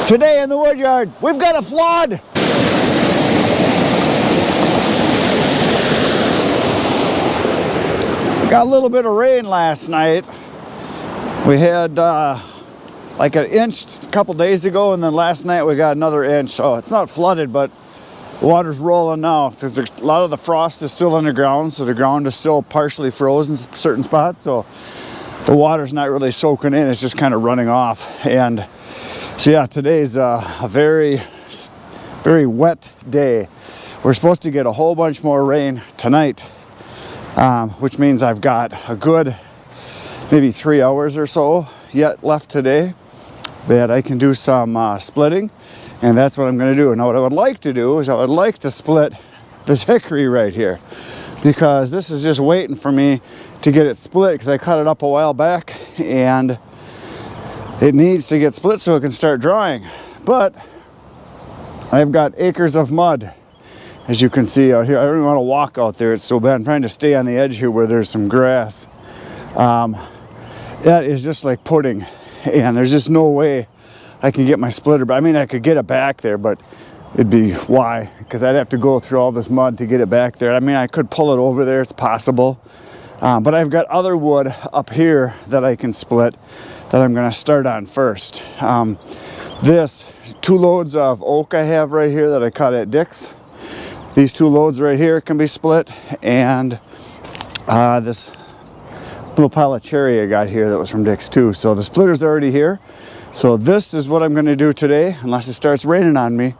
Today in the wood yard, we've got a flood. Got a little bit of rain last night. We had like an inch a couple days ago, and then last night we got another inch. So it's not flooded, but the water's rolling now. There's a lot of the frost is still underground, so the ground is still partially frozen in certain spots. So the water's not really soaking in, it's just kind of running off. And so yeah, today's a very, very wet day. We're supposed to get a whole bunch more rain tonight, which means I've got a good maybe 3 hours or so yet left today that I can do some splitting, and that's what I'm going to do. Now what I would like to do is I would like to split this hickory right here, because this is just waiting for me to get it split, because I cut it up a while back and it needs to get split so it can start drying. But I've got acres of mud, as you can see out here. I don't even want to walk out there, it's so bad. I'm trying to stay on the edge here where there's some grass. That is just like pudding, and there's just no way I can get my splitter. But I mean, I could get it back there, but it'd be why, because I'd have to go through all this mud to get it back there. I mean, I could pull it over there, it's possible. But I've got other wood up here that I can split that I'm going to start on first. This 2 loads of oak I have right here that I cut at Dick's. These 2 loads right here can be split, and this little pile of cherry I got here that was from Dick's too. So the splitter's already here. So this is what I'm going to do today, unless it starts raining on me.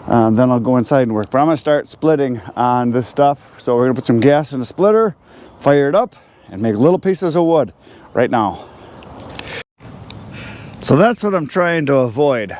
Then I'll go inside and work. But I'm going to start splitting on this stuff. So we're going to put some gas in the splitter, fire it up, and make little pieces of wood right now. So that's what I'm trying to avoid.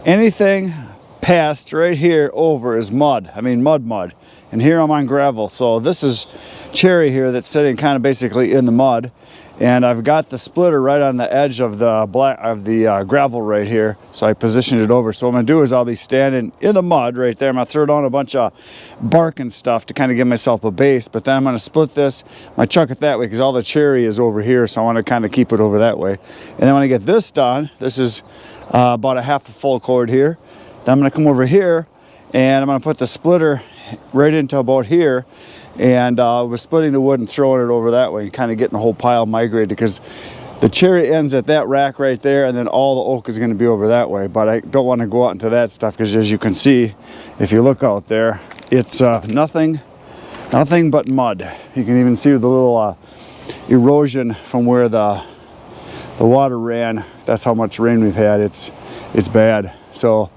Anything past right here over is mud. I mean mud. And here I'm on gravel. So this is cherry here that's sitting kind of basically in the mud. And I've got the splitter right on the edge of the gravel right here. So I positioned it over. So what I'm going to do is I'll be standing in the mud right there. I'm going to throw down a bunch of bark and stuff to kind of give myself a base. But then I'm going to split this. I'm going to chuck it that way because all the cherry is over here. So I want to kind of keep it over that way. And then when I get this done, this is about a half a full cord here. Then I'm going to come over here and I'm going to put the splitter right into about here. And we're splitting the wood and throwing it over that way and kind of getting the whole pile migrated, because the cherry ends at that rack right there, and then all the oak is going to be over that way. But I don't want to go out into that stuff, because as you can see, if you look out there, it's nothing but mud. You can even see the little erosion from where the water ran. That's how much rain we've had. It's bad. So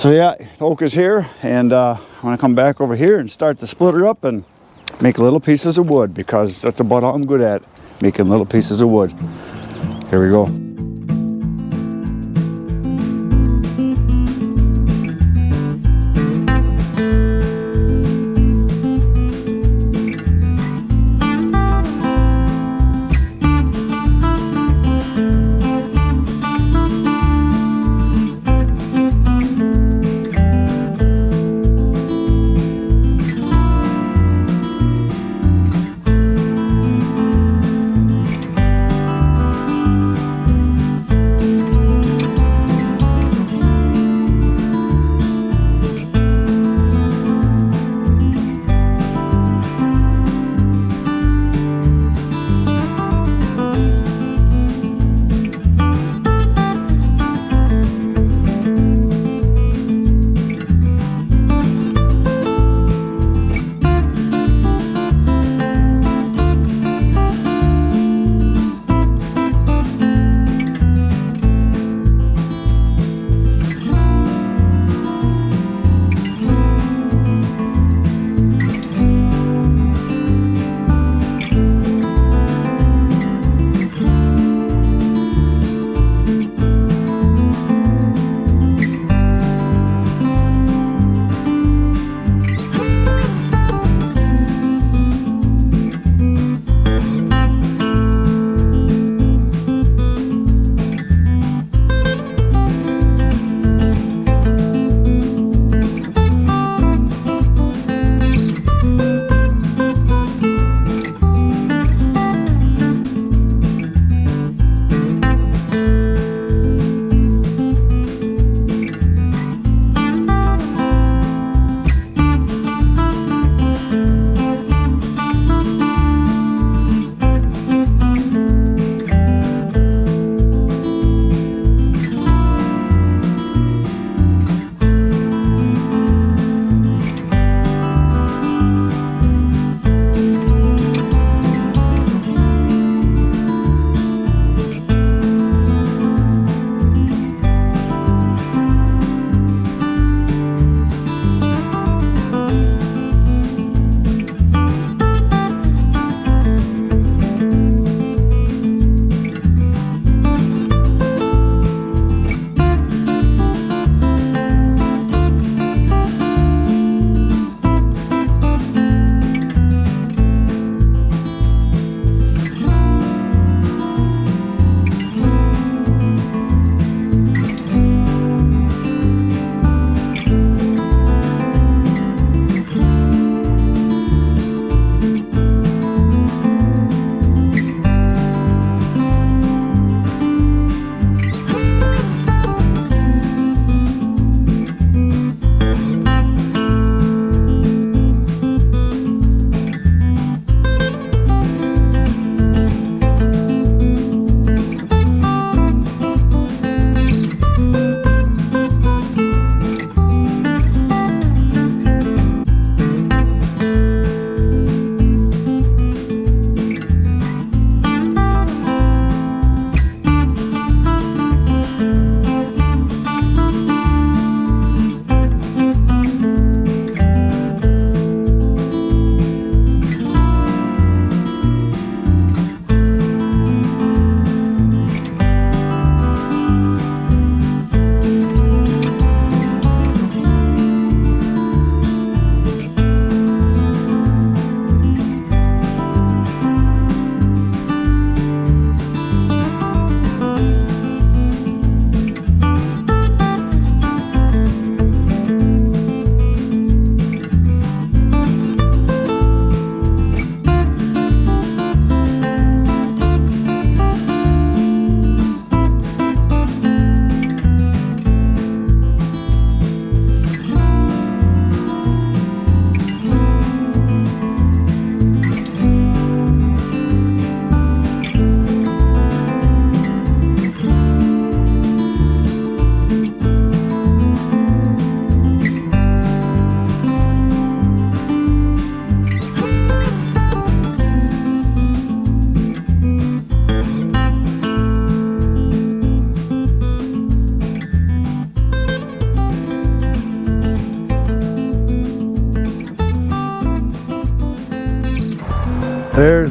yeah, the oak is here, and I'm going to come back over here and start the splitter up and make little pieces of wood, because that's about all I'm good at, making little pieces of wood. Here we go.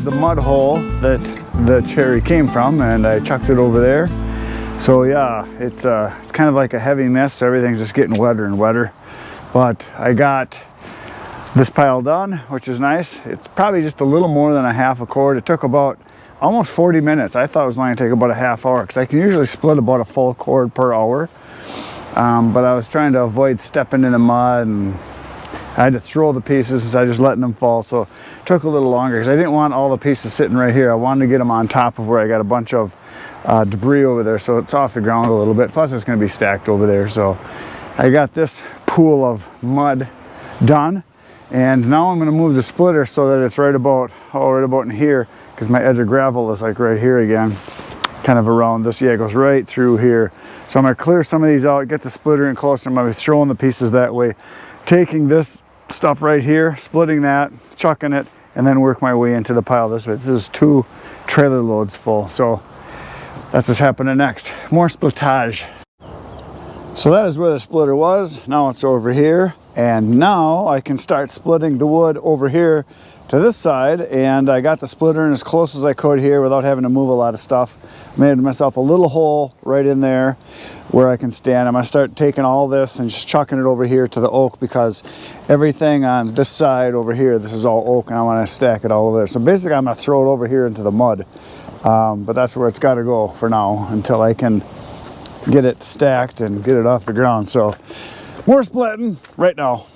the mud hole that the cherry came from, and I chucked it over there. So yeah, it's kind of like a heavy mess, so everything's just getting wetter and wetter. But I got this pile done, which is nice. It's probably just a little more than a half a cord. It took about almost 40 minutes. I thought it was going to take about a half hour, because I can usually split about a full cord per hour. But I was trying to avoid stepping in the mud, and I had to throw the pieces instead of just letting them fall. So it took a little longer, because I didn't want all the pieces sitting right here. I wanted to get them on top of where I got a bunch of debris over there, so it's off the ground a little bit. Plus it's going to be stacked over there. So I got this pool of mud done, and now I'm going to move the splitter so that it's right about in here, because my edge of gravel is like right here again, kind of around this. Yeah, it goes right through here. So I'm going to clear some of these out, get the splitter in closer. I'm going to be throwing the pieces that way, taking this stuff right here, splitting that, chucking it, and then work my way into the pile this way. This is 2 trailer loads full. So that's what's happening next. More splittage. So that is where the splitter was. Now it's over here, and now I can start splitting the wood over here to this side. And I got the splitter in as close as I could here without having to move a lot of stuff. Made myself a little hole right in there where I can stand. I'm going to start taking all this and just chucking it over here to the oak, because everything on this side over here, this is all oak, and I want to stack it all over there. So basically I'm going to throw it over here into the mud. But that's where it's got to go for now until I can get it stacked and get it off the ground. So more splitting right now.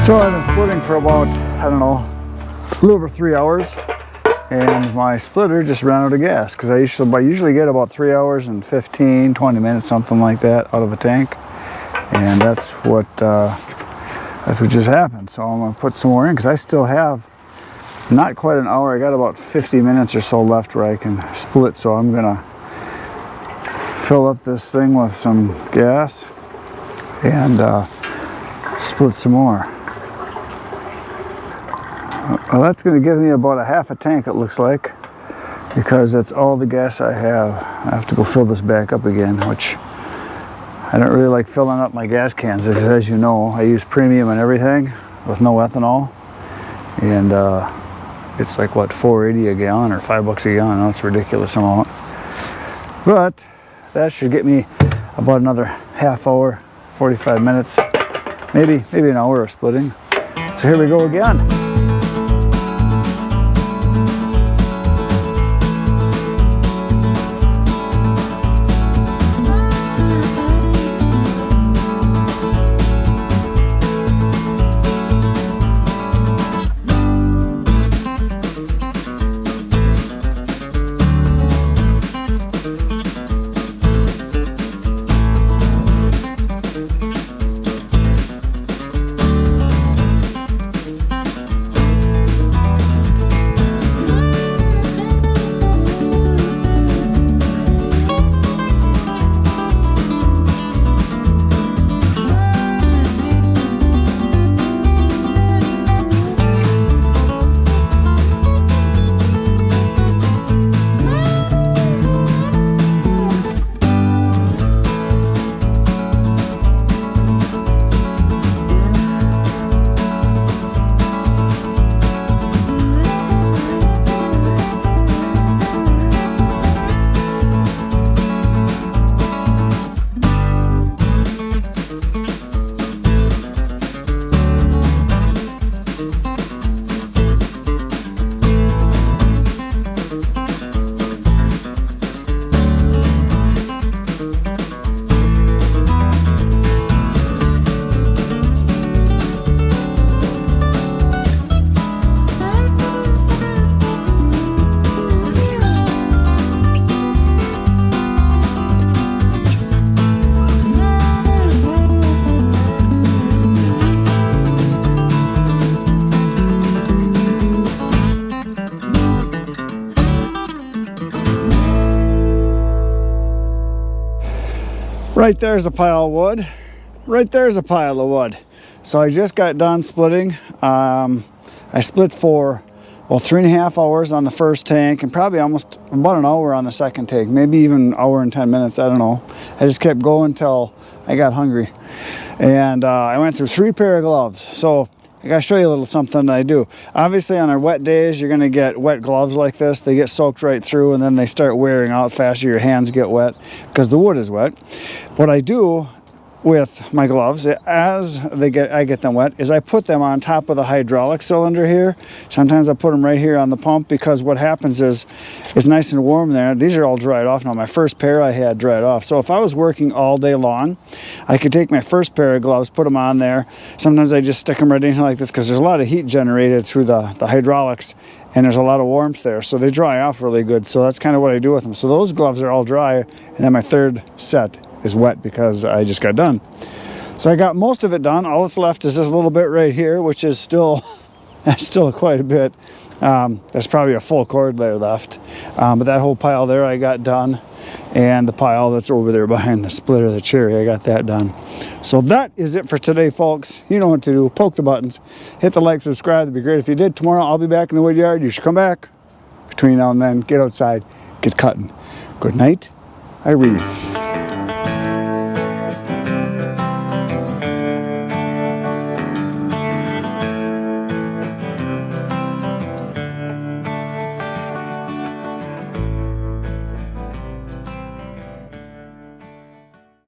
So I've been splitting for about, I don't know, a little over 3 hours, and my splitter just ran out of gas because I usually get about 3 hours and 15, 20 minutes, something like that, out of a tank, and that's what just happened. So I'm gonna put some more in because I still have not quite an hour. I got about 50 minutes or so left where I can split. So I'm gonna fill up this thing with some gas and split some more. Well, that's going to give me about a half a tank, it looks like, because that's all the gas I have. I have to go fill this back up again, which I don't really like filling up my gas cans because, as you know, I use premium and everything with no ethanol, and it's like, what, $4.80 a gallon or $5 a gallon. That's a ridiculous amount, but that should get me about another half hour 45 minutes, maybe an hour of splitting. So here we go again. Right there's a pile of wood. Right there's a pile of wood. So I just got done splitting. I split for, well, 3.5 hours on the first tank and probably almost about an hour on the second tank. Maybe even an hour and 10 minutes, I don't know. I just kept going until I got hungry. And I went through 3 pair of gloves. So I gotta show you a little something I do. Obviously on our wet days, you're gonna get wet gloves like this. They get soaked right through and then they start wearing out faster. Your hands get wet because the wood is wet. What I do with my gloves as I get them wet is I put them on top of the hydraulic cylinder here. Sometimes I put them right here on the pump because what happens is it's nice and warm there. These are all dried off now. My first pair I had dried off. So if I was working all day long, I could take my first pair of gloves, put them on there. Sometimes I just stick them right in here like this because there's a lot of heat generated through the hydraulics and there's a lot of warmth there. So they dry off really good. So that's kind of what I do with them. So those gloves are all dry and then my third set is wet because I just got done. So I got most of it done. All that's left is this little bit right here, which is still, that's still quite a bit. There's probably a full cord there left. But that whole pile there I got done. And the pile that's over there behind the splitter, the cherry, I got that done. So that is it for today, folks. You know what to do. Poke the buttons. Hit the like, subscribe. It'd be great if you did. Tomorrow I'll be back in the wood yard. You should come back. Between now and then, get outside, get cutting. Good night, Irene.